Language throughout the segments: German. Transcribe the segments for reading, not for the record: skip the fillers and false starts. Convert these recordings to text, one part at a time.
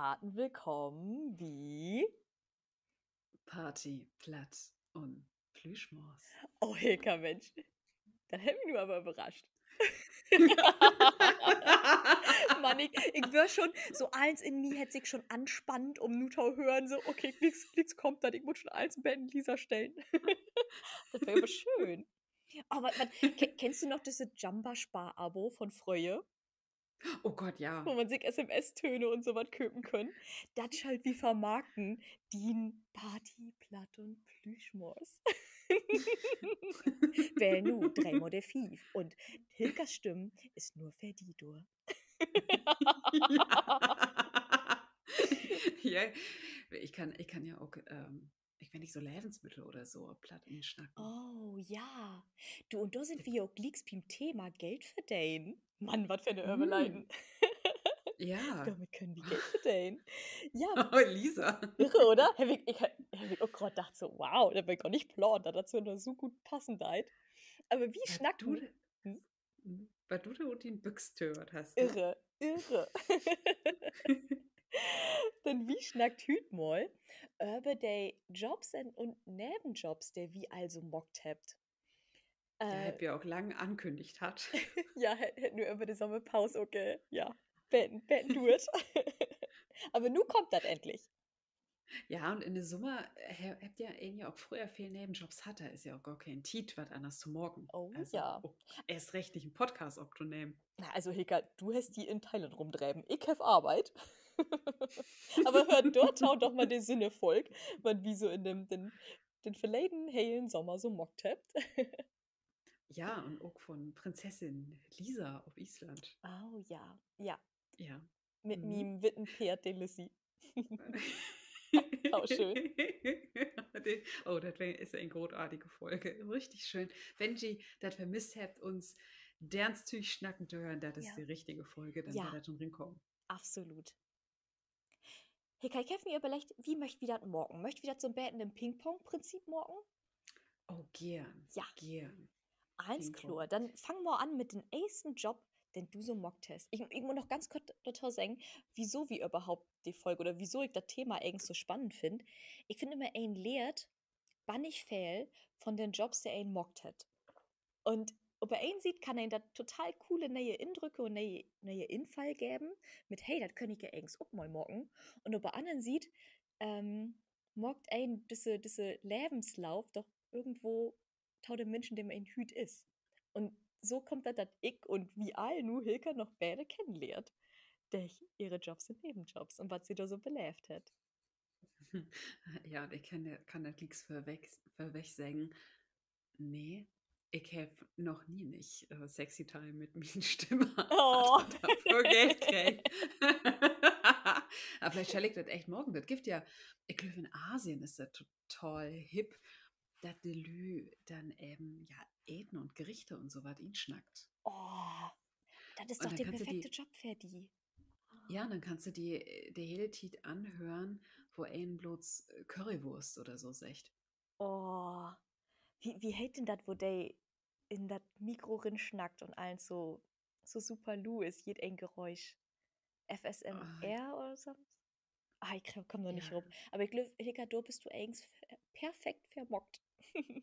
Daten willkommen wie Party, Platt und Plüschmaus. oh, Hilka, Mensch, das hat mich nur aber überrascht. Mann, ich wär schon so eins in mir hätte sich schon anspannt, um nu zu hören, so, okay, nix kommt dann, ich muss schon eins im Bett in Lisa stellen. Das wäre aber schön. Oh, wat kennst du noch diese Jamba-Spar-Abo von Fröje, Oh Gott, wo ja. man sich SMS-Töne und so was köpen können? Das halt wie vermarkten, DIN, Party, Platt und Plüschmaus. Wähl nu 3 Modell 5 und Hilkas Stimme ist nur für die dur. Ja. Ja, ich kann ja auch, ich wenn ich so Lebensmittel oder so platt schnacken. Oh ja. Du, und da sind wir auch glicks beim Thema Geld verdienen. Mann, was für eine Mm, Überleitung. ja. Damit können wir Geld verdienen. Ja, Oh, Lisa. irre, oder? Hab ich auch gerade gedacht, so, wow, da bin ich gar nicht plan, da dazu noch so gut passend deit. Aber wie Weil schnackt du, hm? Hm? weil du da und den Büchstört hast, ne? Irre, irre. Denn wie schnackt hüt mal über die Jobs und Nebenjobs, der wie also mockt habt? Ja, Äh, hab ja auch lang ankündigt hat. ja, hätt nur über die Sommerpause, okay, ja, beten durch. Aber nu kommt das endlich. Ja, und in der Summe habt ihr irgendwie auch früher viele Nebenjobs hatte, ist ja auch gar kein Tiet, was anders zu morgen. Oh Also ja. auch erst recht nicht einen Podcast abzunehmen. Na, also Hika, du hast die in Thailand rumtreiben. Ich hab Arbeit. Aber hört dort auch doch mal den Sinne folgt, man wie so in den verleden hellen Sommer so mockt habt. Ja, und auch von Prinzessin Lisa auf Island. Oh ja, ja, Ja. mit Mhm. miem Wittenpferd, den Lissy. Auch schön. Oh, ist eine großartige Folge. Richtig schön. Wenn ihr das vermisst habt, uns dernstüch schnacken zu hören, das ist Ja. die richtige Folge, dann wird Ja, das schon rinkommen. absolut. Hey, Kai, ich hab mir überlegt, wie möcht wieder morgen? Möcht wieder zum Betten im Ping-Pong-Prinzip morgen? Oh, gern, Ja, gern. eins klar. Ping-Pong. Dann fang mal an mit dem ersten Job, den du so mockt hast. Ich muss noch ganz kurz dazu sagen, wieso wir überhaupt die Folge oder wieso ich das Thema eigentlich so spannend finde. Ich finde immer, ein lehrt bannig viel von den Jobs, der ein mockt hat. Und ob er einen sieht, kann er ihm da total coole neue Eindrücke und neue Infall geben. Mit, hey, das kann ich ja eigens auch mal mocken. Und ob er anderen sieht, mockt ein diese Lebenslauf doch irgendwo tau dem Menschen, dem er ein Hüt ist. Und so kommt das, dass ich und wie all nu Hilke noch beide kennenlernt. Der ihre Jobs sind Nebenjobs und was sie da so belebt hat. Ja, ich kann das nichts vorweg sagen. Nee, ich habe noch nie nicht Sexy Time mit meiner Stimme Oh. dafür Geld gekriegt. Aber vielleicht stelle ich das echt morgen. Das gibt ja, ich glaube, in Asien ist das total hip, dass die Lü dann eben ja Eten und Gerichte und so was ihn schnackt. Oh, das ist Und doch dann der kannst du perfekte die, Job für die. ja, dann kannst du die hele Tiet anhören, wo ein bloß Currywurst oder so sagt. Oh, wie hält denn das, wo der in das Mikro rin schnackt und allen so super Lou ist, jed ein Geräusch. Ah, FSMR oder so? Ah, ich komm noch ja. nicht rum. Aber ich glaube, Hicka, du bist du eigens perfekt vermockt. Mm.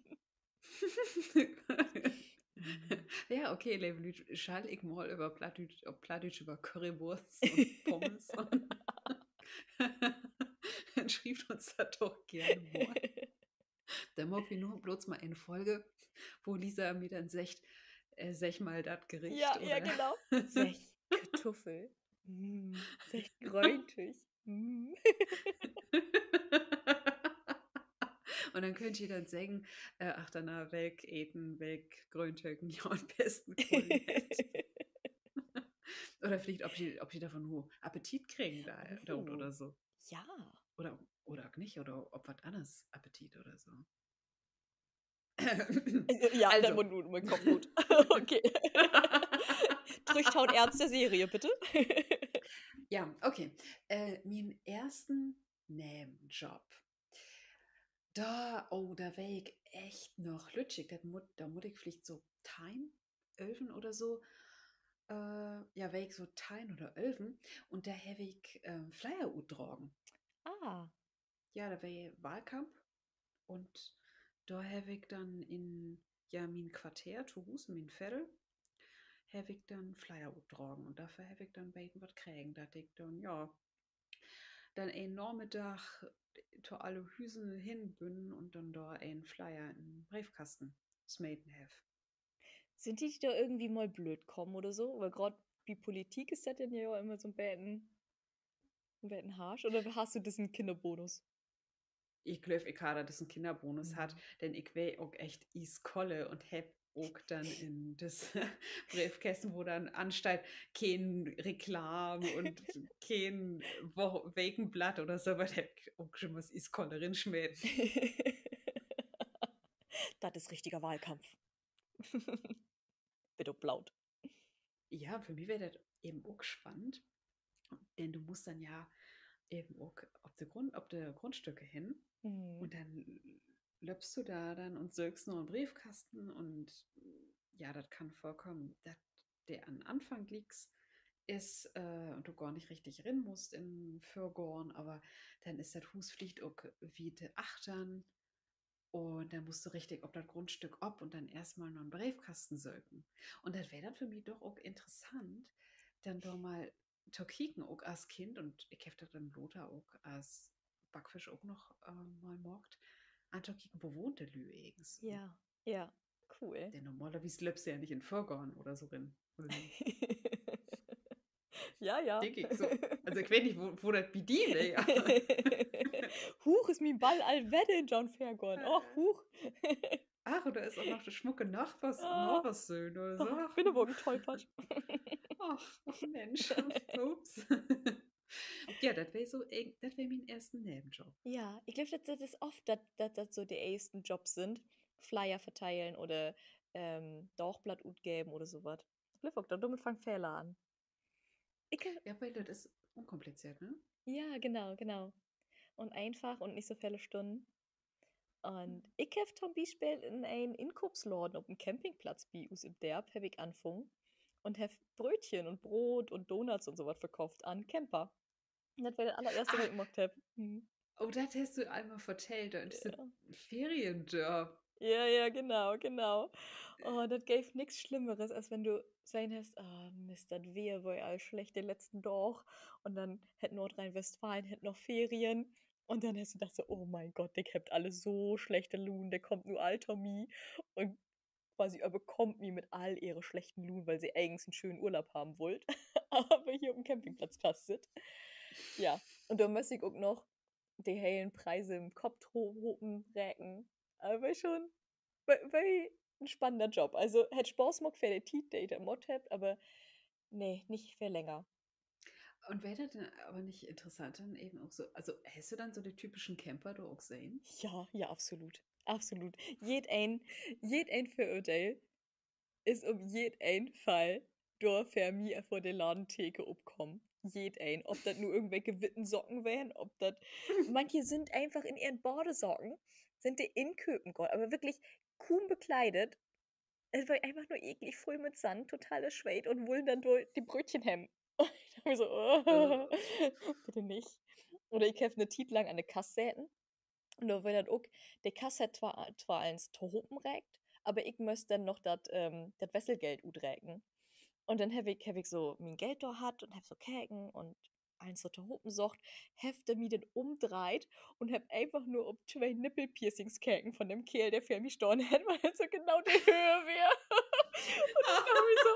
Ja, okay, liebe Leute, schall ich mal über Plattdeutsch über Currywurst und Pommes und dann schreibt uns das doch gerne mal. Dann mag wir nur bloß mal eine Folge, wo Lisa mir dann sagt, sag mal das Gericht Ja, ja, oder genau. Sech Kartoffel. Sech grüntig. und dann könnt ihr dann sagen, ach, danach weg, eten, weg, Grüntöken, ja, am besten Collinet. Oder vielleicht, ob die davon nur Appetit kriegen da Oh, oder so. ja. Oder auch nicht, oder ob was anderes Appetit oder so. Ja, der Also. Mund, mein Kopf gut. Okay. Trüchthaut ernste Serie, bitte. Ja, okay. Meinen ersten Nebenjob. Da wär ich echt noch lütschig. Da muss ich vielleicht so Time, Öfen oder so. Ja, weil ich so Tein oder Ölven und da habe ich Flyer utdragen. Ah, Ja, da war Wahlkampf und da habe ich dann in ja, mein Quartier, zu Hause, mein Viertel, habe ich dann Flyer utdragen und dafür habe ich dann beten was kriegen, dass ich dann, ja, dann einen Nachmittag zu alle Hüsen hin bin und dann da einen Flyer in den Briefkasten smeten have. sind die da irgendwie mal blöd kommen oder so? Weil gerade wie Politik ist das denn ja immer so ein bisschen harsch. Oder hast du diesen Kinderbonus? Ich glaube, ich habe, dass ein Kinderbonus hat, Mhm. denn ich will auch echt iskolle und hab auch dann in das Briefkästen, wo dann ansteht, kein Reklam und kein Wegenblatt oder so, weil hab ich auch schon was iskolle rinschmäht. Das ist richtiger Wahlkampf. Wird auch laut. Ja, für mich wäre das eben auch spannend, denn du musst dann ja eben auch auf die Grundstücke hin Mhm. und dann löpst du da dann und sögst nur einen Briefkasten und ja, das kann vorkommen, dass der an Anfang liegt ist und du gar nicht richtig rein musst in Fürgorn, aber dann ist das Husflicht auch wie de Achtern und dann musst du richtig auf das Grundstück ob und dann erstmal noch einen Briefkasten sögen. Und das wäre dann für mich doch auch interessant, dann doch mal zu kicken, auch als Kind und ich habe das dann Lothar auch als Backfisch auch noch mal mogt, an zu kicken, wo wohnt der Lüegens? Ja, ja, cool. Denn normalerweise lebst du ja nicht in Fürgorn oder so drin. Ja, ja. Denke ich so. Also ich weiß nicht, wo das bei dir wäre, aber Huch, ist mein Ball allwette in John Fairgorn. Oh, huch. ach, oder ist auch noch der schmucke Ah, Nachbarssöhne oder so. oh, Ach, bin aber getollpert. ach Mensch. Ups. Ja, das wäre so, das wäre mein erster Nebenjob. Ja, ich glaube, das ist oft, dass das so die ersten Jobs sind. Flyer verteilen oder Dauchblatt geben oder sowas. Ich glaube auch, damit fangen Fehler an. Ich, Ja, weil das ist unkompliziert, ne? ja, genau, genau. Und einfach und nicht so viele Stunden. Und ich habe zum Beispiel in einen Inkopfsladen auf dem Campingplatz bei uns im Derb hab ich angefangen und habe Brötchen und Brot und Donuts und sowas verkauft an Camper. Und das war das allererste, was Ach, ich gemacht habe. Hm. oh, das hast du einmal vertellt, da ist das Ja. Ferienjob. Ja, ja, genau, genau. Oh, das gäbe nichts Schlimmeres, als wenn du sein hast, ah, Mist, das wäre wohl alles schlecht den letzten Doch. Und dann hätte Nordrhein-Westfalen hätte noch Ferien. Und dann hast du gedacht so, oh mein Gott, der habt alle so schlechte Lohn, der kommt nur alter Mi und quasi überkommt Mi mit all ihre schlechten Lohn, weil sie eigentlich einen schönen Urlaub haben wollt. Aber hier auf dem Campingplatz passt es. Ja, und da muss ich auch noch die hellen Preise im Kopf räken. Aber schon ein spannender Job. Also, hätte Spaß gemacht für die Zeit, die ich da Mod hab, aber nee, nicht für länger. Und wäre das denn aber nicht interessant dann eben auch so, also hast du dann so die typischen Camper da auch sehen? Ja, ja, absolut. Absolut. Jed ein Verurteil ist um jeden Fall durch für mich vor der Ladentheke abkommen. Jed ein. Ob das nur irgendwelche witten Socken wären, ob das. Manche sind einfach in ihren Badesocken, sind die in Köpengott, aber wirklich kaum bekleidet. Es war einfach nur eklig, voll mit Sand, totales Schweit und wollen dann durch die Brötchen hemmen. Und ich dachte mir so, oh, Äh, bitte nicht. Oder ich habe eine Zeit lang an der Kasse säten. Und da war dann auch, der Kasse hat zwar eins Tohopen rägt, aber ich müsste dann noch das Wesselgeld uträgen. Und dann hab ich so mein Geld da hat und hab so käken und eins so Tohopen socht, hefte mir den umdreht und hab einfach nur ob zwei Nippelpiercings käken von dem Kerl, der für mich storn hat, weil er so genau die Höhe wäre. Und ich dachte mir so,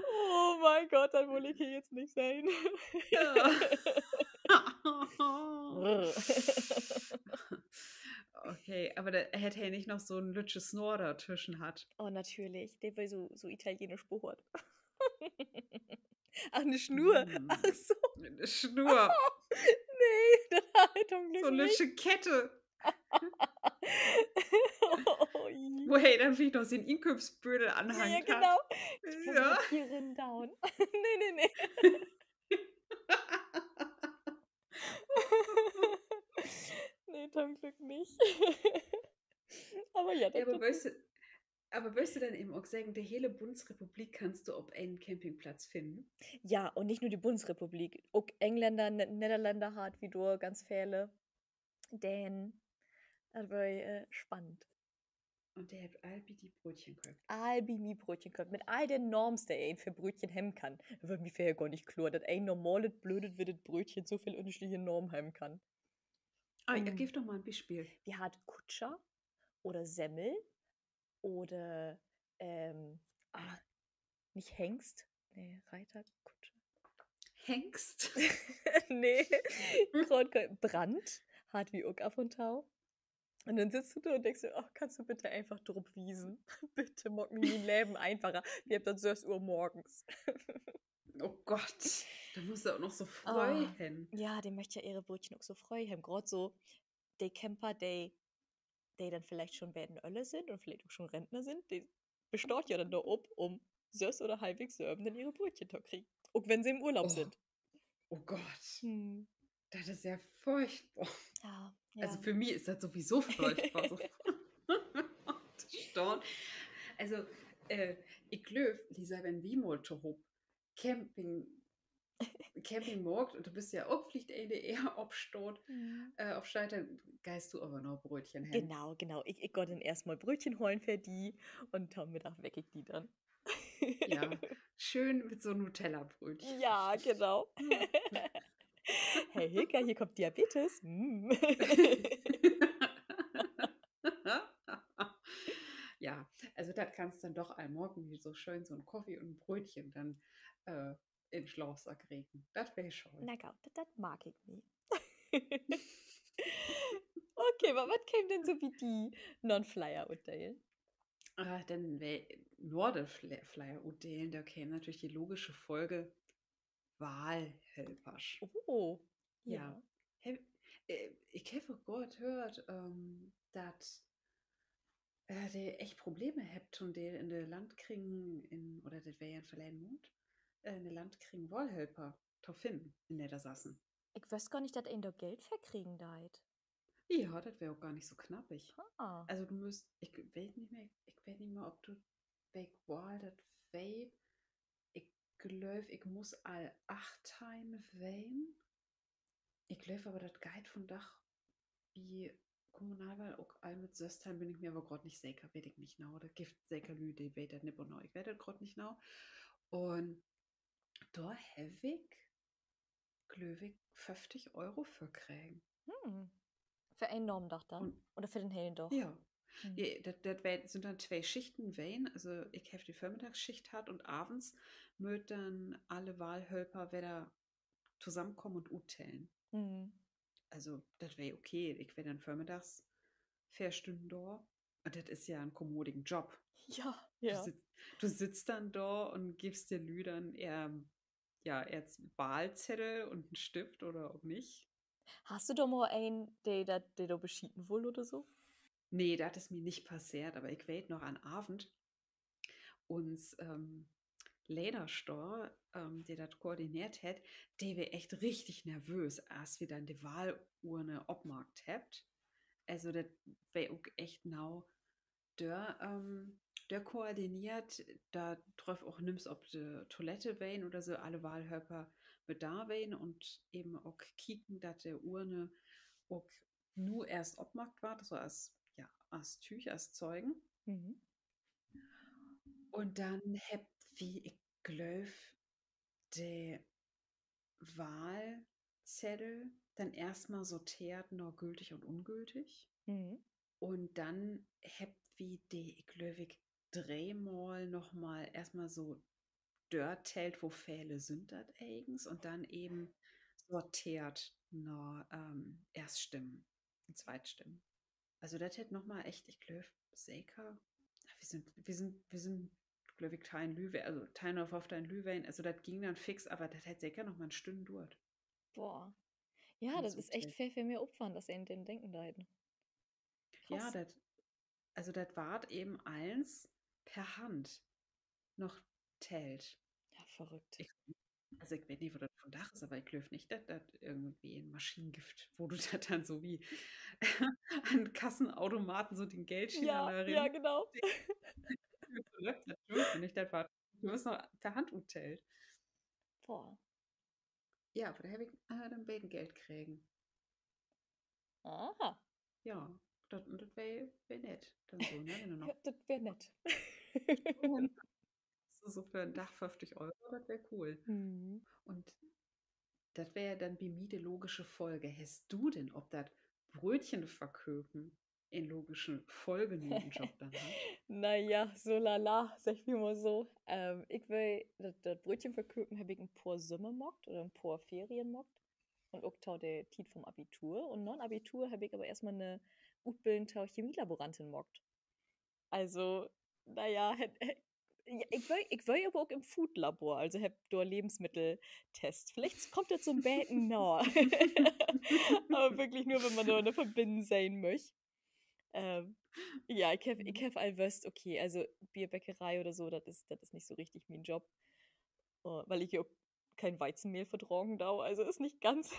oh mein Gott, dann will ich hier jetzt nicht sein. ja. Brr. Okay, aber der hätte ja nicht noch so ein lütsches Snor dazwischen hat. Oh, natürlich. Der war so italienisch bohort. Ach, eine Schnur. Ach Mm. so. Eine Schnur. Nee, das habe ich zum So Glück eine nicht. lütsche Kette. Oh, i. Wo hey dann vielleicht noch den Inköpsbödel Ja, ja, anhangt hat. genau. Ich glaube, Ja. mit hier rin down. Nee, nee, nee. Nee, zum Glück nicht. Aber ja, Ja, das aber tut mir. weißt du, Aber wirst du dann eben auch sagen, der hele Bundesrepublik kannst du auf einen Campingplatz finden? Ja, und nicht nur die Bundesrepublik. Auch Engländer, Niederländer hat wie du ganz viele. Dänen. Das war spannend. Und der hat Albi die Brötchen gehabt. Albi mi Brötchen können. Mit all den Norms, die ein für Brötchen hemmen kann. Das wird mir vorher gar nicht klar, dass ein normales, blödes, wird Brötchen so viel unterschiedliche Normen hemmen kann. Ah, ja, Mm. gib doch mal ein Beispiel. Wir hat Kutscher oder Semmel oder, ah, nicht Hengst. Nee, Reiter, Kutscher. Hengst? Nee, Brand hat wie auch ab und tau. Und dann sitzt du da und denkst dir, oh, kannst du bitte einfach drauf wiesen? Bitte, mach mir mein Leben einfacher. Wir haben dann 6 Uhr morgens. Oh Gott, da muss er auch noch so Ah, freuen. ja, die möchte ja ihre Brötchen auch so frei haben. Gerade so, die Camper, die dann vielleicht schon werden Ölle sind und vielleicht auch schon Rentner sind, die besteht ja dann da ob, um süß oder halbwegs so dann ihre Brötchen zu kriegen. Auch wenn sie im Urlaub Oh, sind. oh Gott, Hm. das ist ja furchtbar. Ja, Also ja. für mich ist das sowieso furchtbar. So. Das Staun. Also, ich glaube, Lisa, wenn wir mal zu hoch Camping, Campingmarkt und du bist ja auch vielleicht eine eher obstot, Hm. aufsteigt, dann geist du aber noch Brötchen hin. Genau, genau. Ich gehe dann erstmal Brötchen holen für die und am Mittag wecke ich die dann. Ja, schön mit so Nutella-Brötchen. Ja, genau. Hey Hilka, hier kommt Diabetes. Mm. Ja, also das kannst dann doch allmorgen wie so schön so ein Kaffee und ein Brötchen dann äh, in den Schlafsack regen. Das wäre schön. Na gut, das mag ich nicht. Okay, aber was käme denn so wie die Non-Flyer urteilen? Dann wäre Nordeflyer udelen, da käme natürlich die logische Folge Wahlhelfersch. Oh, Ja, ja. He- ich habe gerade gehört, dass die echt Probleme habt und die in der Land kriegen, oder das wäre ja ein verleihen Mond, in der Land kriegen Wahlhelfer zu finden in der da saßen. Ich weiß gar nicht, dass ein da Geld verkriegen deit. Ja, das wäre auch gar nicht so knappig. Ah. Also du musst, ich weiß nicht mehr, ob du weg Wahl das wei. Ich glaube, ich muss all 8 Time wählen. Ich glaube aber, das Guide von Dach wie Kommunalwahl auch all mit Söstern bin ich mir aber gerade nicht sicher, weiß ich nicht genau. Da gibt sicher Leute, die weiß das nicht genau. Ich weiß das gerade nicht genau. Und da habe ich, glaube ich, 50 € für kriegen. Hm. Für einen Normdach dann? Und Oder für den hellen Doch? ja, Hm. ja sind dann 2 Schichten wählen. Also ich habe die Vormittagsschicht hat und abends mögt dann alle Wahlhelfer wieder zusammenkommen und urteilen. Hm. Also das wäre okay. Ich wäre dann vormittags 4 Stunden da. Und das ist ja ein kommodigen Job. Ja, Du, ja. sitzt, du sitzt dann da und gibst den Lüdern eher, ja, erst Wahlzettel und einen Stift oder auch nicht. Hast du da mal einen, der da beschieden will oder so? Nee, das ist mir nicht passiert, aber ich weiß noch an Abend uns Lederstor, der das koordiniert hat, der war echt richtig nervös, als wir dann die Wahlurne obmarkt habt. Also das war auch echt genau der koordiniert, da drauf auch nimmst, ob die Toilette wählen oder so, alle Wahlhörer mit da wählen und eben auch kicken, dass der Urne auch nur erst obmarkt war, das war als, ja, als Tüch, als Zeugen. Mhm. Und dann habt wie ich glaube, der Wahlzettel dann erstmal sortiert, noch gültig und ungültig. Mhm. Und dann habt wie die, ich glaube, ich dreimal nochmal erstmal so dort zählt, wo Fälle sind das eigens und dann eben sortiert noch Erststimmen und Zweitstimmen. Also das hätte nochmal echt, ich glaube, sicher, wir sind, glaube ich, Teil Lüwe, also Teil auf Teil Lüwein, also das ging dann fix, aber das hätte sicher noch mal eine Stunde dauert. Boah. Ja, Und das so ist echt viel mehr Opfern, dass er in den Denken da hätten. ja, Krass. das ward eben eins per Hand noch tält. Ja, verrückt. Ich, Also ich weiß nicht, wo das von Dach ist, aber ich glaube nicht, dass das irgendwie ein Maschinengift, wo du das dann so wie an Kassenautomaten so den Geldscheiner Ja, da ja, rein. genau. So läuft das schon, wenn ich das war. Du musst noch per Hand umzählt. Boah. Ja, aber da habe ich dann beiden Geld kriegen. Aha. Ja, das wär nett. Dann so, ne? Wenn du noch Das wäre nett. Steuern hast, so für ein Dach 50 €, das wäre cool. Mhm. Und das wäre dann bei mir die logische Folge. Hast du denn, ob das Brötchen verköpen in logischen Folgen einen Job dann hat? Naja, so lala, sag ich mir mal so. Ich will das Brötchen verköpen, habe ich ein paar Sommer mockt oder ein paar Ferien mockt. Und auch tau der Tiet vom Abitur. Und non Abitur habe ich aber erstmal eine Utbildung tau Chemielaborantin mockt. Also, naja, ja, ich will aber auch im Foodlabor, also hab da Lebensmitteltest. Vielleicht kommt das zum Beten nah. Aber wirklich nur, wenn man da eine Verbinden sein möchte. Ähm, ja, ich hab allwöst, okay, also Bierbäckerei oder so, das ist nicht so richtig mein Job. Weil ich ja auch kein Weizenmehl vertragen dau, also ist nicht ganz,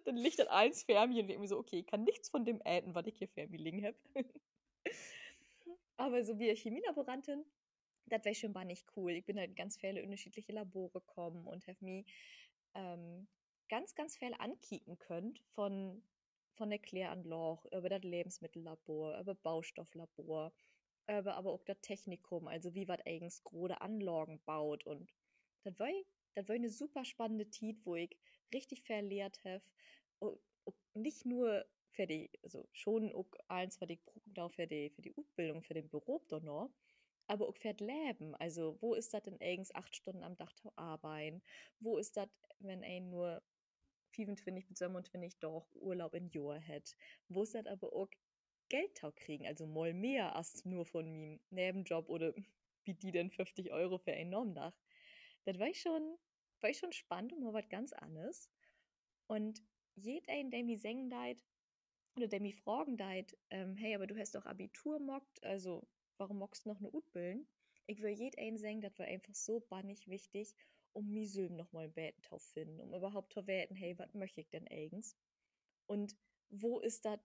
dann liegt das eins für mich und irgendwie so, okay, ich kann nichts von dem äten, was ich hier für mich liegen hab. Aber so wie Chemielaborantin, das wäre schon mal nicht cool. Ich bin halt in ganz viele unterschiedliche Labore gekommen und habe mich ähm, ganz, ganz viel ankicken könnt von der Kläranlage über das Lebensmittellabor, über Baustofflabor, über aber auch das Technikum, also wie was eigentlich große Anlagen baut. Und das war eine super spannende Zeit, wo ich richtig verlehrt habe. Nicht nur für die, also schon auch eins, was ich brauche da für die Ausbildung, für den Beruf da noch, aber auch für das Leben. Also, wo ist das denn eigentlich 8 Stunden am Tag zu arbeiten? Wo ist das, wenn ein nur 25 bis 27 Tage Urlaub in Jahr hat? Wo ist das aber auch Geld zu kriegen? Also mal mehr als nur von meinem Nebenjob oder wie die denn 50 € für ein Normdach. Das war ich schon spannend und mal was ganz anderes. Und jeder, der mir singen deit, oder der mich fragen deit, hey, aber du hast doch Abitur mockt, also warum mockst du noch eine Utbillen? Ich will jeden sagen, das war einfach so bannig wichtig, um mich selber noch mal beten zu finden, um überhaupt zu werten, hey, was möchte ich denn eigens? Und wo ist das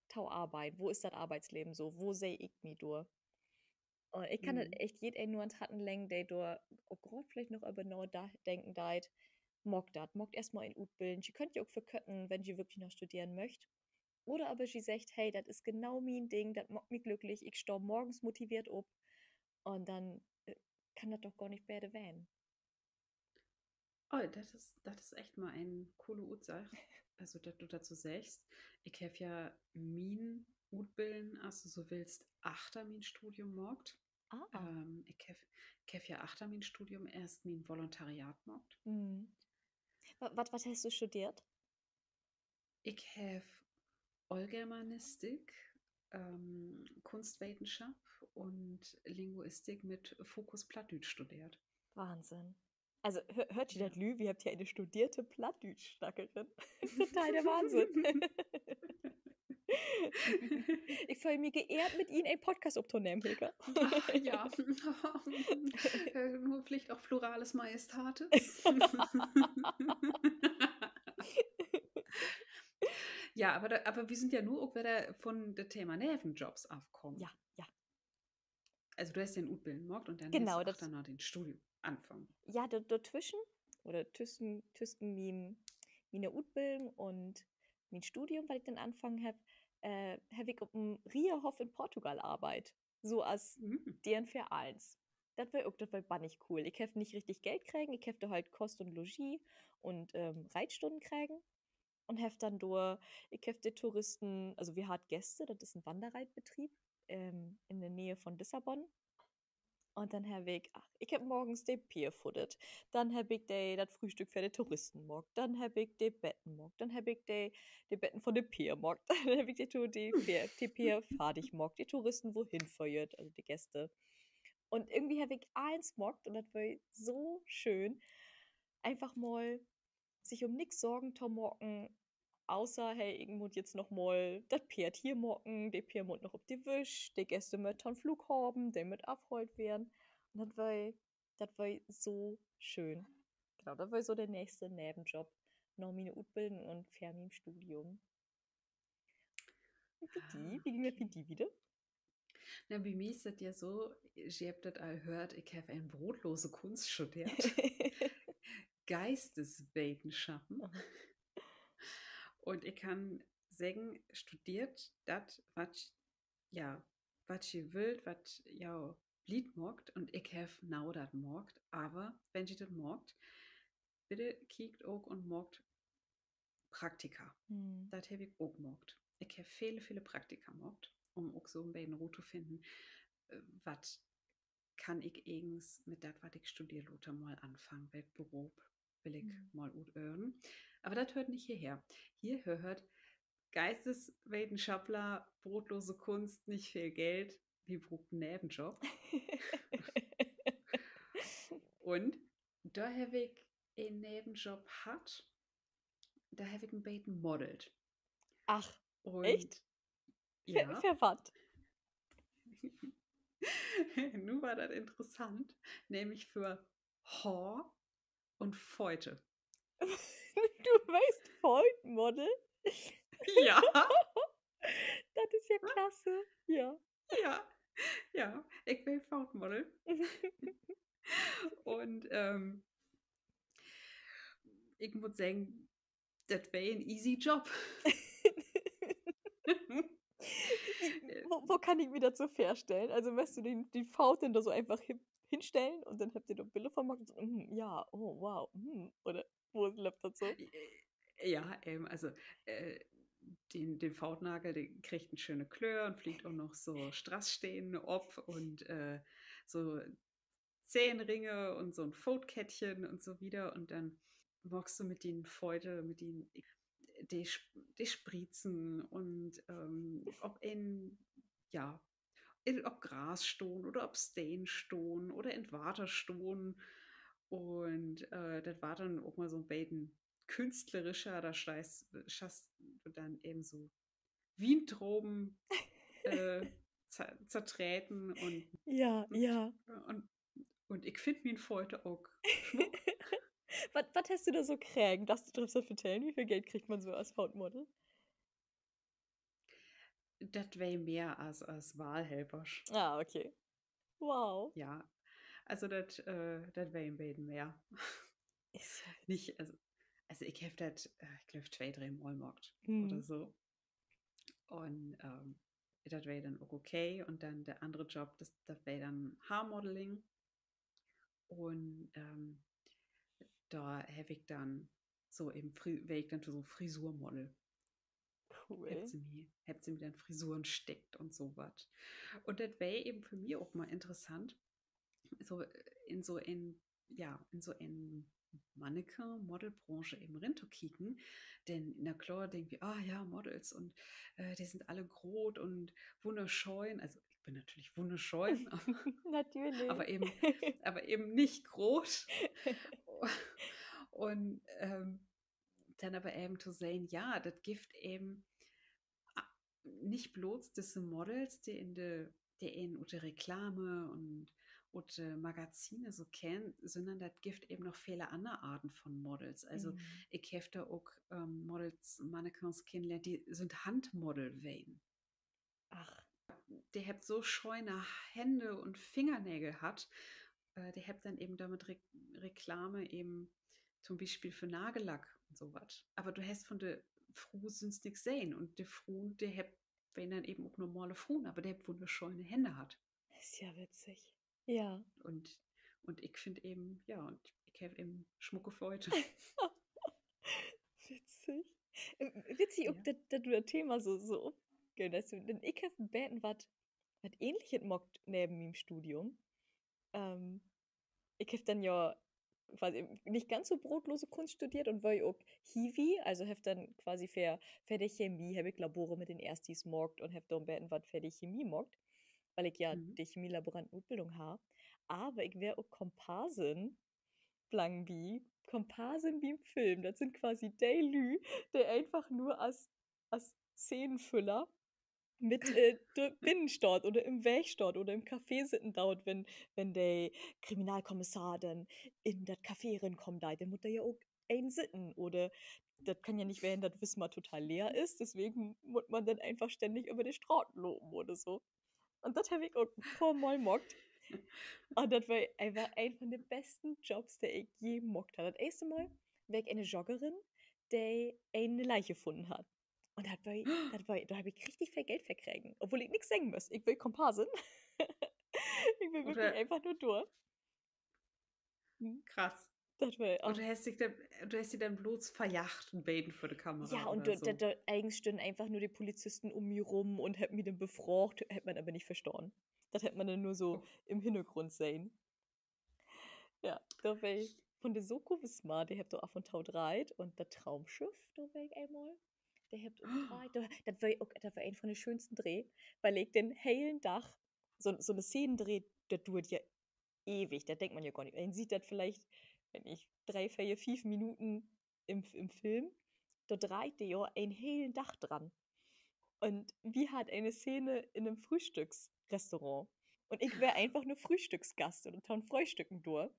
Tau Arbeit? Wo ist das Arbeitsleben so? Wo sehe ich mich durch? Und ich kann das Hm. echt jeden nur an Taten längen, der durch, oh Gott, vielleicht noch über genau da denken deit, mockt das, mockt erstmal in Utbillen. Sie könnt ja auch verkötten, wenn sie wirklich noch studieren möcht. Oder aber sie sagt, hey, das ist genau mein Ding, das macht mich glücklich, ich stehe morgens motiviert auf und dann kann das doch gar nicht bäde werden. Oh, das ist echt mal ein coole Utsach. Also, dass du dazu sagst. Ich habe ja mein Utbilden, also so willst, achter mein Studium mockt. Ah, Ich habe ja achter mein Studium erst mein Volontariat mockt. hm. Was hast du studiert? Ich habe Allgermanistik, Kunstwissenschaft und Linguistik mit Fokus Plattdeutsch studiert. Wahnsinn. Also hört ihr Ja. das Lü? Wir habt ja eine studierte Plattdeutsch-Schnackerin. Total der Wahnsinn. Ich fühle mich geehrt, mit Ihnen einen Podcast aufzunehmen, Hilke. Ach ja, nur Pflicht auch Plurales Majestatis. Ja, aber wir sind ja nur auch wieder von dem Thema Nebenjobs Ja, aufkommen. ja, Also du hast den Utbilden gemacht und dann hast genau. du auch danach den Studium anfangen. Ja, dazwischen oder zwischen meiner Ausbildung und mein Studium, weil ich dann angefangen habe, habe ich auf dem Rierhof in Portugal Arbeit. So als Mhm. deren für eins. Das war bannig cool. Ich habe nicht richtig Geld kriegen, ich habe da halt Kost und Logis und Reitstunden kriegen und habe dann durch, ich habe die Touristen, also wir hatten Gäste, das ist ein Wanderreitbetrieb in der Nähe von Lissabon. Und dann habe ich hab morgens die Pier futtert. Dann habe ich das Frühstück für die Touristen gemacht. Dann habe ich die Betten gemacht. Dann habe ich die Betten von der Pier gemacht. Dann habe ich die Pier fertig gemacht. Die Touristen wohin feuert, also die Gäste. Und irgendwie habe ich eins gemacht und das war so schön. Einfach mal sich um nichts Sorgen zu machen, außer, hey, ich muss jetzt noch mal das Pferd hier mocken, der Pferd muss noch auf die Wisch, die Gäste mit am Flug haben, der mit abgeholt werden. Und das war so schön. Genau, das war so der nächste Nebenjob. Noch meine Ausbildung und Fern im Studium. Und für die, Ah, wie ging das für okay. die wieder? Na, bei mir ist das ja so, ich habe das all gehört, ich habe eine brotlose Kunst studiert, Geisteswissenschaften. Aha. Und ich kann sagen, studiert das, was ja, was ihr wollt, was ja Lied mogt. Und ich habe genau das mogt. Aber wenn ihr das mogt, bitte kiekt auch und mogt Praktika. Hm. Das habe ich auch mogt. Ich habe viele Praktika mogt, um auch so ein bisschen Ruhe zu finden, was kann ich eigens mit das, was ich studiere, Lothar mal anfangen, welchen Beruf will ich Hm. mal üben. Aber das hört nicht hierher. Hier hört Geisteswissenschaftler, brotlose Kunst, nicht viel Geld, wie braucht einen Nebenjob. Und da habe ich einen Nebenjob hat, da habe ich ein bisschen modelt. Ach, Und echt? ja, Für was? nun war das interessant, nämlich für Haar und Fäute. Du weißt Foldmodel? Ja, Das ist ja klasse. Ja. ja, ja, ich bin Foundmodel. Und ich muss sagen, das wäre ein easy Job. Wo kann ich mir das so vorstellen? Also, möchtest du die Faust denn da so einfach hinstellen und dann habt ihr da Bilder von gemacht und so, ja, oh, wow, oder wo läuft das so? Ja, also äh, den Fautnagel, den kriegt eine schöne Klör und fliegt auch noch so Strassstehen ob und so Zehenringe und so ein Fautkettchen und so wieder. Und dann magst du mit den Fäute, mit den die, die Spritzen und ob ja, ob Grasstohn oder ob Steinstohn oder Entwaterstohn. Und das war dann auch mal so ein bisschen künstlerischer, da schaffst du dann eben so Weintrauben äh, zertreten Ja, und, ja. und, und ich finde mir heute auch Schmuck. Was hast du da so kriegen? Darfst du darüber erzählen? Wie viel Geld kriegt man so als Foundmodel? Das wäre mehr als Wahlhelfer. Ah, okay. Wow. Ja, also das wäre ein bisschen mehr. Ist ja Nicht, witzig. also ich habe das, ich glaube, 2, 3 Mal gemacht oder Hm. so. Und das wäre dann auch okay. Und dann der andere Job, das wäre dann Haarmodeling. Und da habe ich dann so eben, wäre ich dann so Frisurmodel. Cool. Habt sie mir dann Frisuren steckt und so was. Und das wäre eben für mich auch mal interessant, so in so in Mannequin-Modelbranche eben reinzukicken. Denn na klar denken wir, ah ja, Models und die sind alle groß und wunderschön. Also ich bin natürlich wunderschön, Natürlich. aber eben, aber eben nicht groß. Und dann aber eben zu sehen, ja, das gibt eben nicht bloß diese Models, die in unter Reklame und Magazine so kennen, sondern das gibt eben noch viele andere Arten von Models. Also Hm. ich habe da auch Models, Mannequins kennengelernt, die sind Handmodel wehen. Ach, Die hat so scheune Hände und Fingernägel hat, die hat dann eben damit Reklame eben zum Beispiel für Nagellack und sowas. Aber du hast von der Frau sonst nichts sehen und die Frau, die hat, wenn dann eben auch normale Frauen, aber der wunderschöne Hände hat. ist ja witzig. Ja. Und, und ich finde eben, ja, und ich habe eben schmucke Freude. Witzig. Witzig, ob Ja. du das Thema so aufgehört hast. Denn ich habe ein Beten, was ähnliches mockt neben dem Studium. Ähm, ich habe dann ja quasi nicht ganz so brotlose Kunst studiert und war ja auch Hiwi, also habe dann quasi für die Chemie, habe ich Labore mit den Erstis mockt und habe dann Beten, was für die Chemie mockt, weil ich ja Mhm. die Chemielaborantenausbildung habe. Aber ich wäre auch Komparsin Langby, Komparsen wie im Film. Das sind quasi die Lü, der einfach nur als Szenenfüller mit Binnenstadt oder im Werkstatt oder im Café sitten dauert, wenn der Kriminalkommissar dann in das Café reinkommt, da, dann muss er ja auch ein sitten. Oder das kann ja nicht werden, dass Wismar total leer ist, deswegen muss man dann einfach ständig über die Straßen loben oder so. Und das habe ich auch ein paar Mal mockt. Und das war einfach ein von den besten Jobs, der ich je mockt habe. Das erste Mal war ich eine Joggerin, die eine Leiche gefunden hat. Und da habe ich richtig viel Geld verkriegen, obwohl ich nichts sagen muss. Ich will Komparsin. Ich will wirklich Oder einfach nur durch. Hm. krass. Das war, Und oh. du hast dich dann bloß verjacht und beten für die Ja, Kamera und oder so. eigentlich stünden einfach nur die Polizisten um mich rum und hätten mich dann befragt, hätte man aber nicht verstanden. Das hätte man dann nur so Oh. im Hintergrund sehen. Ja, da war ich von der Soko Wismar, der habt da auf und tau dreit und das Traumschiff, da war ich einmal. Der habt auch dreit. Das war ein von den schönsten Dreh, weil ich den hellen Dach, so eine Szenendreh, das dauert ja ewig, da denkt man ja gar nicht. Man sieht das vielleicht, wenn ich 3, 4, 5 Minuten im Film, da dreht der ja ein hellen Dach dran. Und wie hat eine Szene in einem Frühstücksrestaurant. Und ich wäre einfach nur Frühstücksgast und dann Frühstücken durch.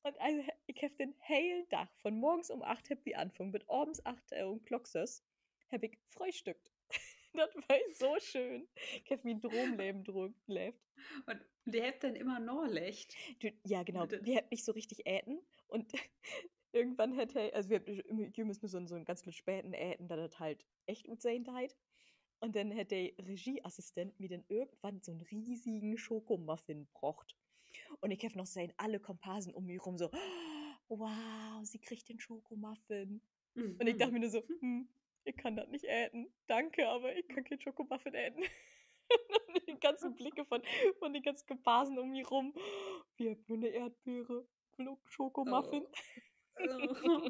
Und also, ich habe den hellen Tag von morgens um 8 hab ich angefangen, bis abends 8 um Klockses, habe ich frühstückt. Das war so schön. Ich habe mein Dromleben gelebt. Und die habt dann immer Norlicht. Ja, genau. Mit Wir haben nicht so richtig äten. Und irgendwann hätte, also wir müssen so einen ganz späten äten, da das halt echt gut sein halt. Und dann hätte der Regieassistent mir dann irgendwann so einen riesigen Schokomuffin gebracht. Und ich habe noch sehen, alle Komparsen um mich rum so, oh, wow, sie kriegt den Schokomuffin. Und ich dachte Mhm. mir nur so, ich kann das nicht äten. Danke, aber ich kann keinen Schokomuffin äten. Und die ganzen Blicke von den ganzen Komparsen um mich rum. Wir haben nur eine Erdbeere. Schokomuffin. Oh. Oh.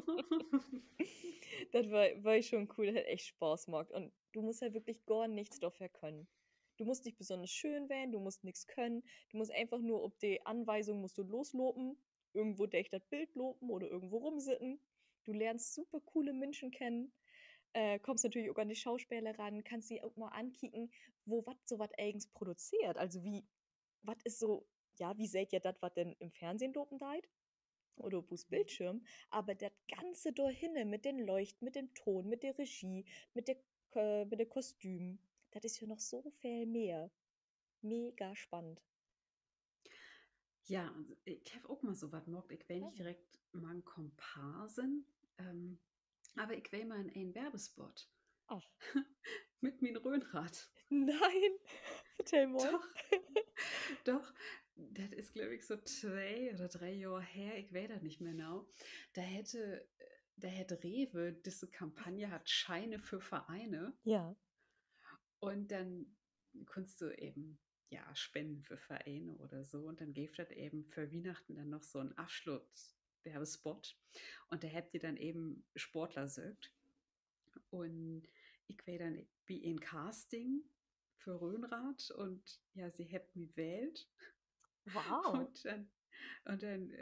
Das war schon cool, das hat echt Spaß gemacht. Und du musst halt wirklich gar nichts dafür können. Du musst nicht besonders schön werden, du musst nichts können. Du musst einfach nur, ob die Anweisung musst du loslopen, irgendwo echt das Bild lopen oder irgendwo rumsitten. Du lernst super coole Menschen kennen, kommst natürlich auch an die Schauspieler ran, kannst sie auch mal ankicken, wo was so was eigens produziert. Also was ist so, ja, wie seht ihr das, was denn im Fernsehen lopen deit? Oder aufs Bildschirm, aber das Ganze dahinne mit den Leuchten, mit dem Ton, mit der Regie, mit der Kostüm, das ist ja noch so viel mehr. Mega spannend. Ja, also ich habe auch mal so was gemacht. Ich will nicht Ah. direkt mal einen Komparsen, ähm, aber ich will mal in einen Werbespot Ach, mit meinem Röhnrad. nein, erzähl mal. Doch, doch, das ist, glaube ich, so 2 oder 3 Jahre her, ich weiß das nicht mehr genau. Da hätte Rewe diese Kampagne hat Scheine für Vereine Ja. und dann kannst du eben ja spenden für Vereine oder so und dann gibt das eben für Weihnachten dann noch so einen Abschlusswerbespot und da habt ihr dann eben Sportler sögt und ich war dann wie in Casting für Röhnrad und ja, sie habt mich wählt Wow. und dann, und dann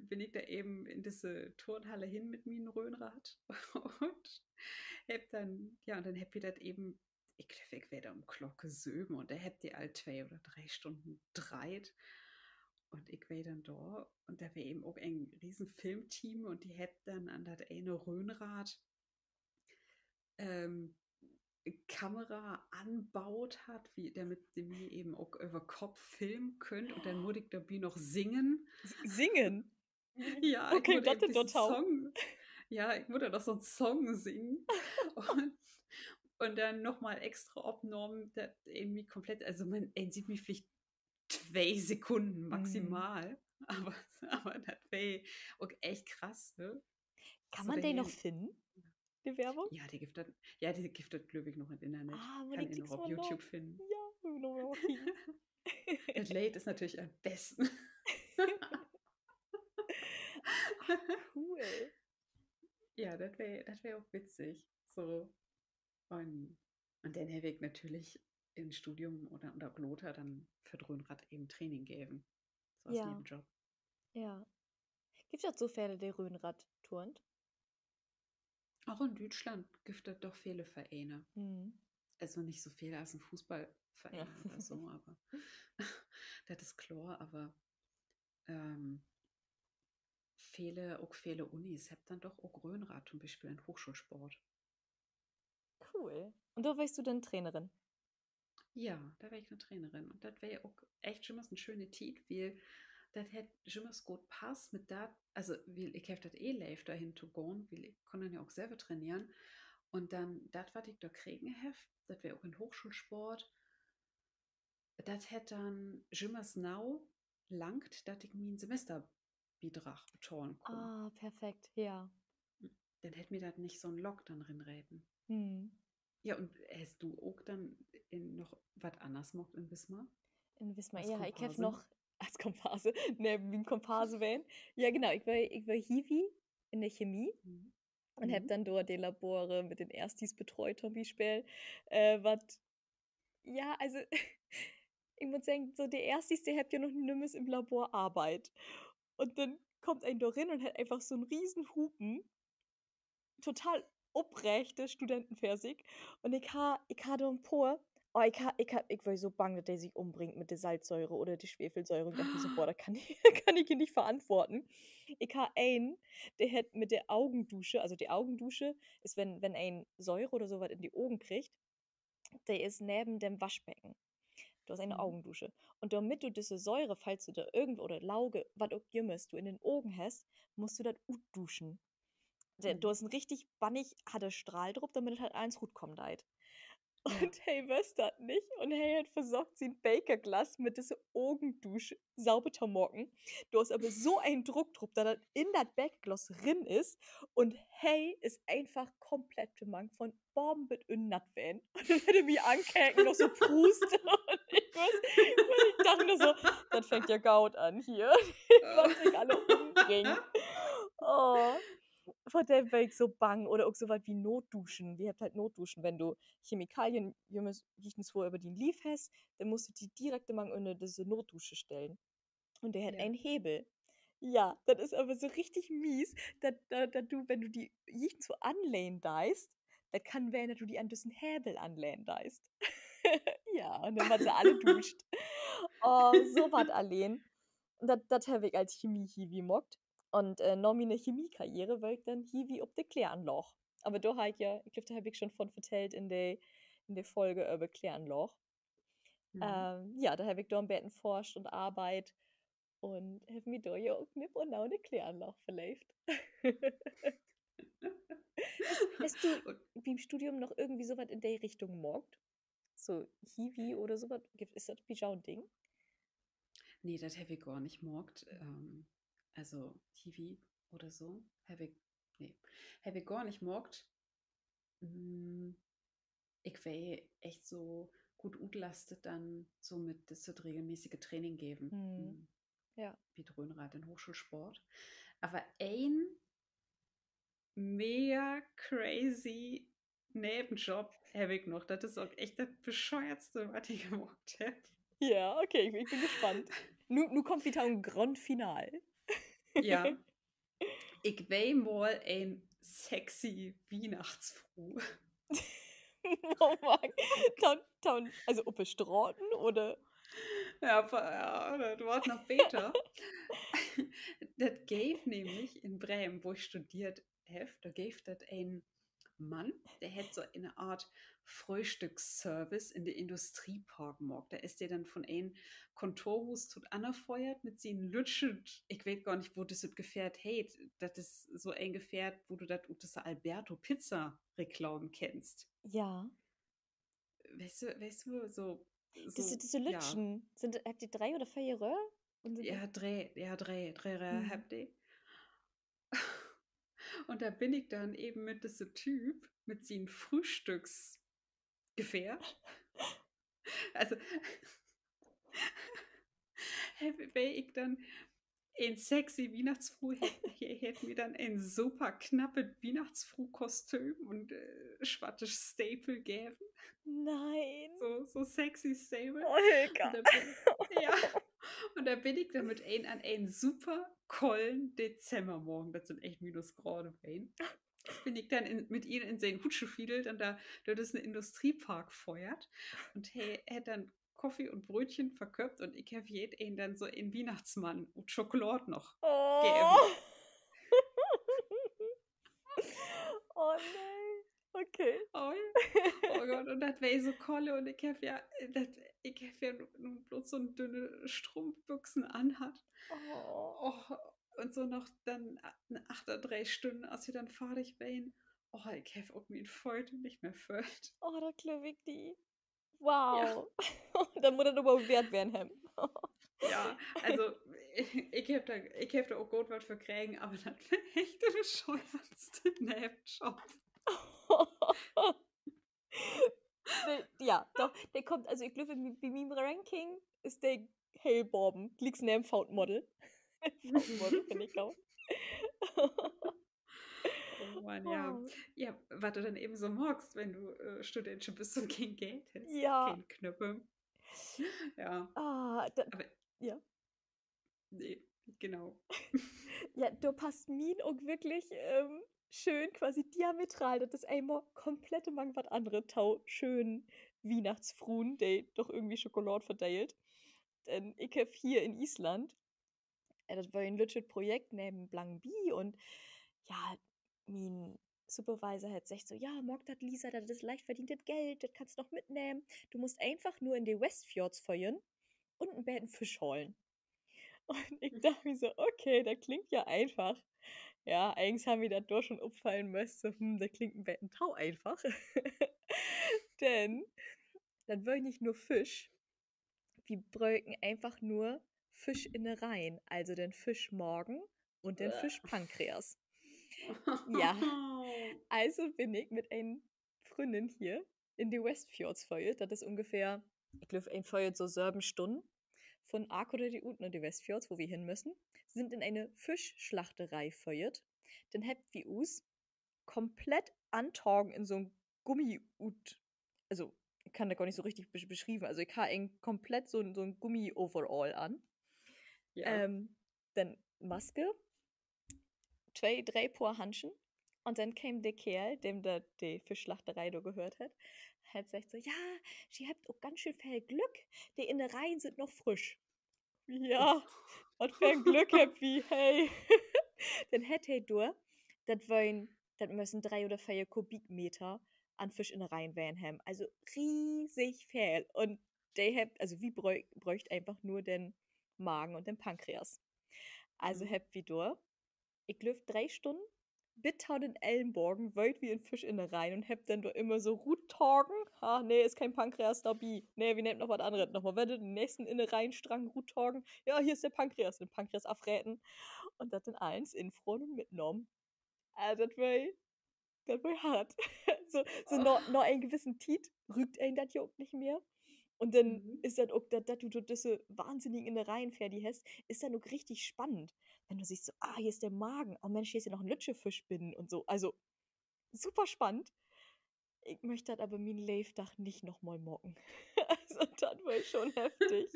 bin ich da eben in diese Turnhalle hin mit meinem Röhnrad und hab dann, ja, und dann hab ich das eben, ich glaube, ich werde um Glocke söben und da habt ihr all 2 oder 3 Stunden dreit und ich war dann da und da war eben auch ein riesen Filmteam und die habt dann an das eine Röhnrad ähm, Kamera anbaut hat, wie, damit sie mir eben auch über Kopf filmen könnt und dann muss ich dabei noch singen. Singen? Ja, Wo ich muss klingt das eben denn diesen dort tau? Song, ja, ich muss da noch so einen Song singen und dann nochmal extra abgenommen, das irgendwie komplett, also man sieht mich vielleicht 2 Sekunden Mhm. maximal, aber, aber das wäre auch echt krass, ne? Kann So man den noch dahin, finden, die Werbung? ja, die gibt das, glaube ich, noch im Internet. Ah, aber die Kann ich noch kriegst du auf mal noch. YouTube finden. Ja, wir noch mal kriegen. Das Late ist natürlich am besten. Ach, cool. Ja, das wär auch witzig. So. Und, und dann hätte ich natürlich im Studium oder unter Glota dann für Dröhnrad eben Training geben. So als Ja, Nebenjob. ja. Gibt es so Pferde, die Röhnrad turnt? Auch in Deutschland gibt es doch viele Vereine. Mhm. also nicht so viel aus dem Ja. Fußballverein oder so, aber das ist klar, aber ähm, auch viele Unis haben dann doch auch Grönrad zum Beispiel in Hochschulsport. Cool. Und da warst du dann Trainerin? Ja, da wäre ich eine Trainerin. Und das wäre auch echt schon mal eine schöne Zeit, weil das hätte schon mal gut passt mit das. Also, weil ich habe das eh live dahin zu gehen, weil ich kann dann ja auch selber trainieren. Und dann, das, was ich da kriegen habe, das wäre auch in Hochschulsport, das hätte dann schon mal now langt, dass ich mir einen Semesterbetrag bezahlen kann. Ah, perfekt, ja. Dann hätte mir das nicht so ein Lock dann reinreden. Hm. Ja, und hast du auch dann noch was anderes gemacht in Wismar In Wismar, als ja, ich habe Komparsin? noch als Komparse, ne, wie ein Komparse wählen. Ja, genau, ich war Hiwi in der Chemie Mhm. und habe Mhm. dann dort die Labore mit den Erstis betreut, zum Beispiel. Was, ja, also, ich muss sagen, so der Erstis, der hat ja noch nimmer im Labor Arbeit. Und dann kommt ein da rein und hat einfach so einen riesen Hupen, total oprechte Studentenversig. Und ich ha da ein paar, oh, ich war so bang, dass der sich umbringt mit der Salzsäure oder der Schwefelsäure und dachte mir so, boah, da kann ich, kann ich ihn nicht verantworten. Ich ha einen, der hat mit der Augendusche, also die Augendusche ist, wenn ein Säure oder sowas in die Augen kriegt, der ist neben dem Waschbecken. Du hast eine Mhm. Augendusche. Und damit du diese Säure, falls du da irgendwo oder Lauge, was auch jemals du in den Augen hast, musst du das duschen. Du Mhm. hast einen richtig bannig, hatte Strahl drauf, damit es halt eins gut kommt halt. Ja. Und hey, weißt das nicht? Und hey, hat versorgt sie ein Bakerglas mit dieser Augendusche sauber zu morgen. Du hast aber so einen Druck drauf, dass das in das Bakerglas drin ist. Und hey, ist einfach komplett Mann von Bomben und Nutvan. Und dann hätte mich ankäken, noch so Prust. Und ich dachte nur so, das fängt ja Gaut an hier. Die wollen sich alle umbringen. Oh. Vor der war ich so bang. Oder auch so was wie Notduschen. Wir habt halt Notduschen, wenn du Chemikalien, riechen vor über den Lief hast, dann musst du die direkt immer in diese Notdusche stellen. Und der hat Ja. einen Hebel. Ja, das ist aber so richtig mies, dass du, wenn du die Jichten so anlehnen deist, das kann werden, dass du die an diesen Hebel anlehnen deist. Ja, und dann war sie alle duscht. Oh, so was allein. Und das habe ich als Chemie-Hiwi mockt. Und noch meine Chemiekarriere war ich dann Hiwi ob de Kläranloch. Aber da habe ich ja, ich glaube, da habe ich schon von vertellt in der Folge über Kläranloch. Mhm. Ja, da habe ich da am Betten forscht und Arbeit und habe mir da ja auch knipp und auch eine Kläranloch verläuft. Hast du Und, beim Studium noch irgendwie sowas in der Richtung gemockt? So Hiwi oder sowas? Ist das wie ein Ding? nee, das habe ich gar nicht gemerkt. Also Hiwi oder so. Nee, habe ich gar nicht gemerkt. Mm, Ich wäre echt so gut utlastet dann so mit das wird regelmäßige Training geben. Hm, ja. Wie Dröhnrad in Hochschulsport. Aber ein mega crazy Nebenjob habe ich noch. Das ist auch echt das Bescheuertste, was ich gemacht habe. Ja, okay, ich bin gespannt. Nu kommt wieder ein Grand Final. Ja, ich will mal ein sexy Weihnachtsfruh. Oh Mann. Also ob es Straßen oder? Ja, das wird noch besser. Das gäbe nämlich in Bremen, wo ich studiert habe, da gäbe das ein Mann, der hätte so eine Art Frühstücksservice in der Industriepark gemacht. Da ist der dann von einem Kontorhus tot anfeuert mit seinen Lütschen. Ich weiß gar nicht, wo das Gefährt hey, das ist so ein Gefährt, wo du das Alberto Pizza Reklam kennst. Ja. Weißt du, Diese ja, Lütschen, habt ihr 3 oder 4 Röhr? Und sind das? drei Hm. habt ihr. Und da bin ich dann eben mit diesem Typ, mit seinem Frühstücksgefährt. Also, wenn ich dann ein sexy Weihnachtsfruh hätte mir dann ein super knappes Weihnachtsfruh-Kostüm und schwattes Staple geben. Nein. So sexy Staple. Olga. Und da bin, ja, und da bin ich dann mit an einen super kollen Dezembermorgen, das sind echt Minusgrade, Wayne. bin ich dann mit ihnen in seinen Hutsche fiedelt und dort ist ein Industriepark feuert und hey, er hat dann Kaffee und Brötchen verköpft und ich habe jeden dann so einen Weihnachtsmann und Schokolade noch gegeben. Oh. Oh nein. Okay. Oh, oh Gott, und das wäre so kolle und ich hab ja nur bloß so ein dünne Strumpfbüchsen anhat. Oh. Oh, und so noch dann eine 3 Stunden, als wir dann fertig wären. Oh, ich habe auch mir heute nicht mehr fühlt. Oh, da glaube ich die. Ja, Wow. Dann muss das aber wert werden, Hem. ja, also ich hab da auch gut was für kriegen, aber das wäre echt der bescheuertste Nebenjob. Nee, ja, doch, der kommt, also ich glaube, bei meinem Ranking ist der Hellborben. Liegt's neben Fautmodel. Fautmodel, finde ich auch. Oh Mann, ja. Oh. Ja, was du dann eben so magst, wenn du Studentin bist und kein Geld hast. Ja. Kein Knöpfe. Ja, aber Ja. nee, genau. Ja, du passt mir auch wirklich schön quasi diametral. Das ist einmal komplett mang was andere Tau schön Weihnachtsfruhen, die doch irgendwie Schokolade verteilt. Denn ich habe hier in Island, das war ein legit Projekt neben Blankby und ja, mein Supervisor hat gesagt so, ja, mag das Lisa, das ist leicht verdientes Geld, das kannst du noch mitnehmen. Du musst einfach nur in die Westfjords feuern und einen Bären Fisch holen. Und ich dachte mir so, okay, das klingt ja einfach. Ja, eigentlich haben wir das doch schon auffallen müssen, so, das klingt ein bisschen tau einfach. Denn dann wollen nicht nur Fisch, wir brauchen einfach nur Fischinnereien, also den Fischmagen und den Fischpankreas. Ja, also bin ich mit einer Freundin hier in die Westfjords feuert. Das ist ungefähr, ich glaube, ein Feuert so 7 Stunden von Arco de Unten und die Westfjords, wo wir hin müssen, sind in eine Fischschlachterei feuert. Dann habt wir uns komplett antagen in so ein Gummi, also ich kann da gar nicht so richtig beschreiben. Also ich habe komplett so ein Gummi-Overall an. Ja. Dann Maske, 2, 3 Paar Handschuhe. Und dann kam der Kerl, dem da die Fischschlachterei da gehört hat gesagt so, ja, sie habt auch ganz schön viel Glück, die Innereien sind noch frisch. Ja, was für ein Glück habt wie, hey. Dann hätte er durch, das müssen 3 oder 4 Kubikmeter an Fischinnereien werden haben. Also riesig viel. Und der habt, also wie bräucht einfach nur den Magen und den Pankreas. Also Mhm. habt wie durch, ich glaube 3 Stunden, bis hau den Ellenbogen, wollt wie in Fischinnereien und habt dann doch immer so Ruttagen. Ah, nee, ist kein Pankreas dabei. Nee, wir nehmen noch was anderes. Nochmal, wenn du den nächsten Innereienstrang Ruttagen. Ja, hier ist der Pankreas. Den Pankreas aufräten. Und das dann eins infroren und mitgenommen. Also, das war hart. So noch einen gewissen Tiet rügt einen das Juck nicht mehr. Und dann Mhm. ist das auch, dass du diese wahnsinnigen Innereien fertig hast, ist dann auch richtig spannend. Wenn du siehst, so, ah, hier ist der Magen. Oh Mensch, hier ist ja noch ein Lütschefischbinnen und so. Also, super spannend. Ich möchte das aber mein Lebenstag nicht nochmal mocken. Also, das war schon heftig.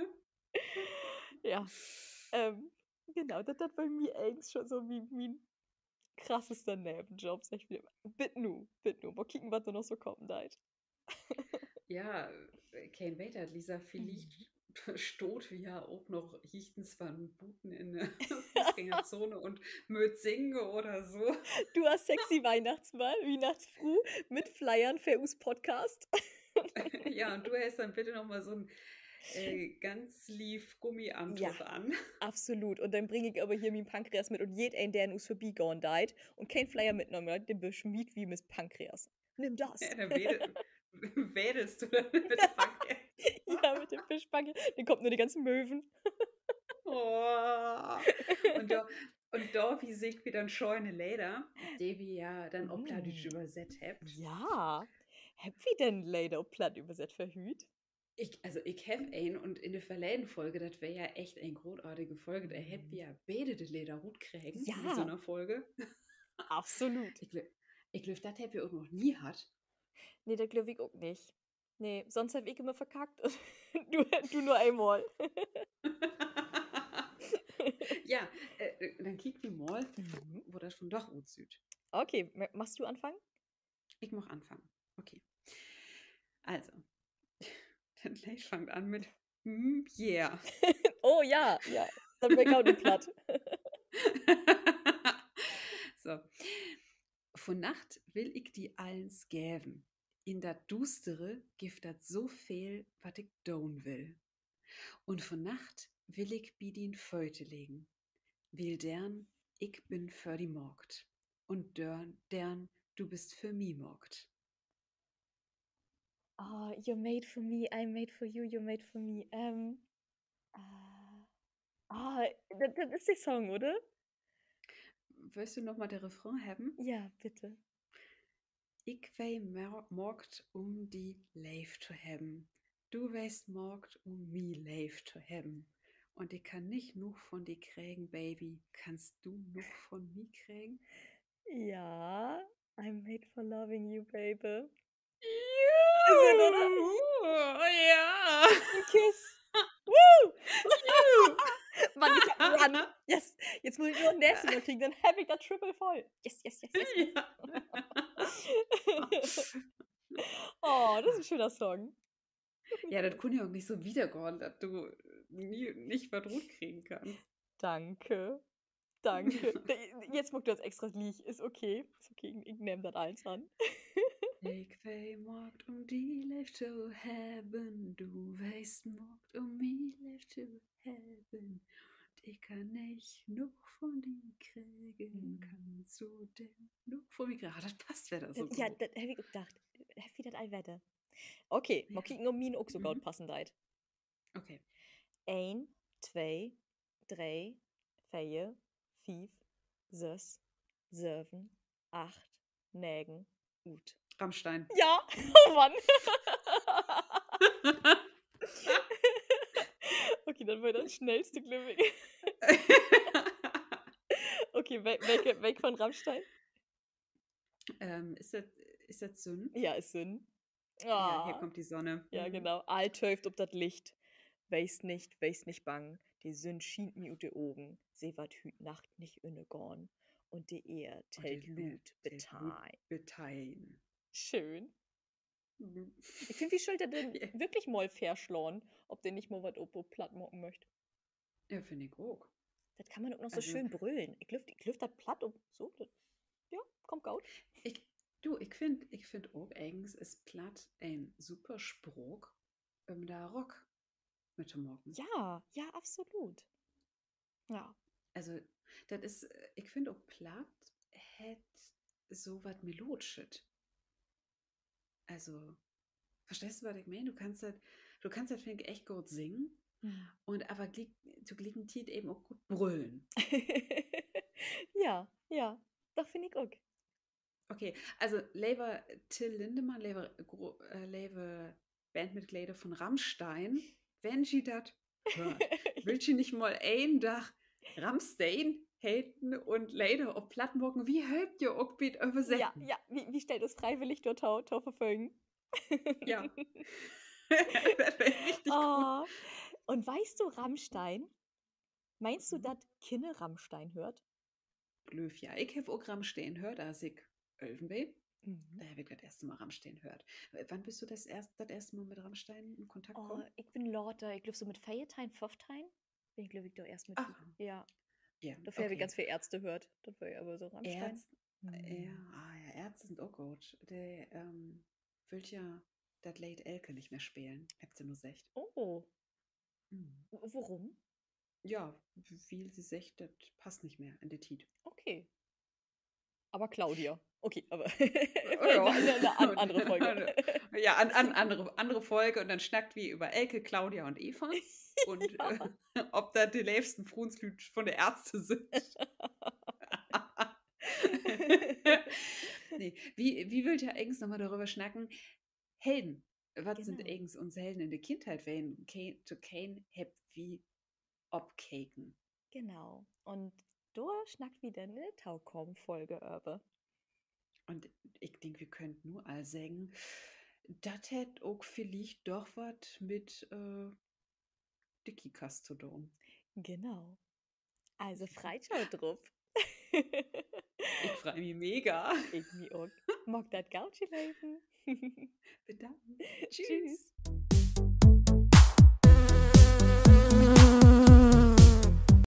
Ja, ähm, genau, das war bei mir eigentlich schon so wie mein krassester Nebenjob, sag ich wieder. Bitte nur. Mal kicken, was da noch so kommt, halt. Ja, kein weiter, Lisa, Mhm. vielleicht stot wie ja auch noch Hichtens von Buten in der Fußgängerzone und möt singen oder so. Du hast sexy Weihnachtsfruh mit Flyern für us Podcast. Ja, und du hast dann bitte nochmal so einen ganz lief Ja, Gummianzug an. absolut. Und dann bringe ich aber hier mein Pankreas mit und jeden, der in us vorbeigegangen deit und kein Flyer mitgenommen hat, den beschmied wie Miss Pankreas. Nimm das. Ja, dann wedelst du dann mit der Backe. Ja, mit dem Fischpankreas. Dann kommt nur die ganzen Möwen. Oh. Und da, und da wie sich wieder ein scheune Leder, die wir ja dann auch plattdeutsch Mm. übersetzt habt. Ja. Hab wie denn leider platt übersetzt verhüt? Also ich habe einen und in der verleden Folge, das wäre ja echt eine großartige Folge, da hätten wir Mhm. ja beide das Leder gut kriegen in so Ja, einer Folge. absolut. Ich glaube, das hätten wir auch noch nie hat. Nee, der glaube ich auch nicht. Nee, sonst hab ich immer verkackt. Du nur einmal. Ja, dann kick wie mal, Mhm. wo das von doch gut süd. Okay, machst du anfangen? Ich muss anfangen. Okay. Also, der Lied fängt an mit yeah. Oh ja, ja. Dann bin ich auch nicht platt. So. Von Nacht will ich die allens gäven. In dat Dustere gift dat so viel, wat ich down will. Und von Nacht will ich bi din Föte legen. Will dern, ich bin für die Morgt. Und dern, du bist für mi Morgt. Oh, you're made for me, I'm made for you, you're made for me. Das ist der Song, oder? Willst du nochmal den Refrain haben? Ja, bitte. Ich wei morgt die Leif zu haben. Du weißt morgt mi Leif zu haben. Und ich kann nicht noch von dir kriegen, Baby. Kannst du noch von mir kriegen? Ja, I'm made for loving you, baby. Ist es, oder? Juhu! Ja! Ein Kiss. Woo! Juhu! Mann, Mann. Yes. Jetzt muss ich nur ein Näschen noch kriegen, dann habe ich das Triple voll. Yes, yes, yes, yes, yes. Oh, das ist ein schöner Song. Ja, das kann ja auch nicht so wiedergehen, dass du nicht was rot kriegen kannst. Danke. Danke. Jetzt muckt das extra Lied. Ist okay. Ist okay. Ich nehme das eins an. Ich wei morgt die Leif zu haben. Du weißt morgt mi Leif zu haben. Und ich kann nicht noch von dir kriegen. Kannst du denn noch von mir kriegen? Ah, das passt wieder so Ja, gut. das habe ich auch gedacht. Wie das all wette. Okay, mal Ja. kicken, ob mein auch so gut passend seid. Okay. 1, 2, 3, 4, 5, 6, 7, 8, 9, gut. Rammstein. Ja, oh Mann. Okay, dann war das schnellste Glück. Okay, weg von Rammstein. Ist das Sünn? Ja, ist Sinn. Ja, hier Ah, kommt die Sonne. ja, genau. All töft ob das Licht. Weist nicht bang. Die Sünn schient mi ut de Augen. Sie wat hüt Nacht nicht inne gorn. Und die Ehr Und tellt die Lut zählt Blut betein. beteien. Schön. Mhm. Ich finde, wie soll der denn Ja, wirklich mal verschlorn, ob der nicht mal was Opo platt mocken möchte. ja, finde ich auch. Das kann man auch noch so Also, schön brüllen. Ich lüft das platt und so. Ja, kommt gut. ich find auch, eigens ist platt ein super Spruch, da Rock mitzumachen. Ja, absolut. Ja. Also, das ist, ich finde auch platt hat so was Melodisches. Also, verstehst du, was ich meine? Du kannst das, finde ich, echt gut singen und aber zu gleichen Zeit eben auch gut brüllen. Ja, das finde ich auch. Okay, also Lever Till Lindemann, Lever Bandmitglieder von Rammstein, wenn sie das hört, will sie nicht mal einen Tag Rammstein haten und leider auf Plattenbocken, wie helpt ihr auch bitte übersetzen? Ja, wie stellt es freiwillig dort Tau verfolgen? Ja, das wäre richtig gut. Oh. Und weißt du, Rammstein? Meinst du, Mhm. dass Kinne Rammstein hört? Löw, ja, ich habe auch Rammstein gehört, als ich 11 war. Mhm. Da habe ich das erste Mal Rammstein gehört. Wann bist du das erste Mal mit Rammstein in Kontakt Oh, gekommen? ich bin Lauter. Ich glaube, so mit Feiertein, Pfofftein bin ich, glaube ich, doch erst mit. Ach, Ja, ja, dafür habe ich okay. ganz viel Ärzte gehört. Das war ja aber so Rammstein. Ärzte, ja, Ärzte sind auch gut. Der will ja das Late Elke nicht mehr spielen. Habt ihr nur gesagt. Oh, Mhm. warum? Ja, wie sie sagt, das passt nicht mehr in die Tiet. Okay. Aber Claudia. Okay, aber Ja. eine andere Folge. Ja, andere Folge und dann schnackt wir über Elke, Claudia und Eva und Ja. ob da die liebsten Frunslüt von der Ärzte sind. Nee, wie wollt ihr eigentlich nochmal darüber schnacken? Helden. Was sind Genau. eigentlich unsere Helden in der Kindheit, wenn zu Kane habt wie obkeken? Genau. Und da schnackt wieder eine Taukom-Folge über. Und ich denke, wir könnten nur all sagen, das hätte auch vielleicht doch was mit Dicky Kass zu tun. Genau. Also Freitschau drauf. Ich freue mich mega. Ich mich auch. Mag das Gauchi leben. Bedankt. Tschüss. Tschüss.